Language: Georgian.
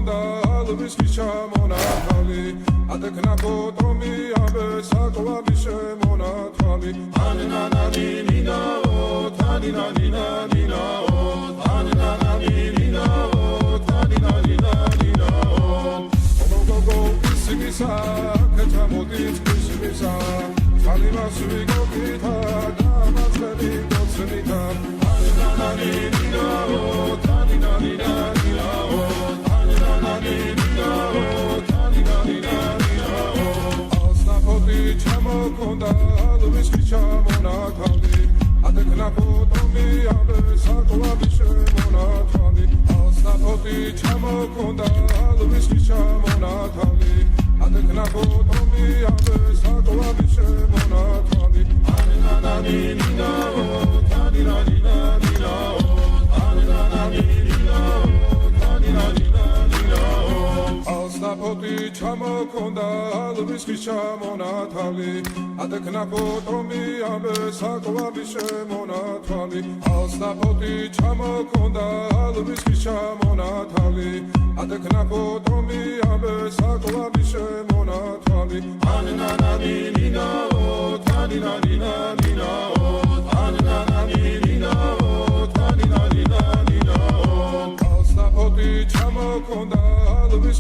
ჩამოქონდა ალვის ჩამონათალი ადეკნა კოტრომი აბე საკვაბი შემონათალი ანანანინინაო თანინანინანინაო ანანანინინაო თანინანინანინაო გოგო ისმისა კეთამოდით ისმისა ალიმასვი გოგითა დამასები გოცნითა ანანანინინაო თანინანინანინაო ანანანინინაო თანინანინანინაო ასნაფოდი ჩამოქონდა ალვის ჩამონათალი ადეკნა კოტრომი აბე საკვაბი შემონათალი ასნაფოდი ჩამოქონდა ალვის ჩამონათალი ადეკნა კოტრომი აბე საკვაბი შემონათალი ანანანინინაო თანინანინანინაო ანანანინინაო თანინანინანინაო ასნაფოდი ჩამოქონდა ალვის ჩამონათალი ადეკნა კოტრომი აბე საკვაბი შემონათალი ასნაფოდი ჩამოქონდა ალვის ჩამონათალი ადეკნა კოტრომი აბე საკვაბი შემონათალი ანანანინინაო თანინანინანინაო ანანანინინაო თანინანინანინაო ასნაფოდი ჩამოქონდა ალვის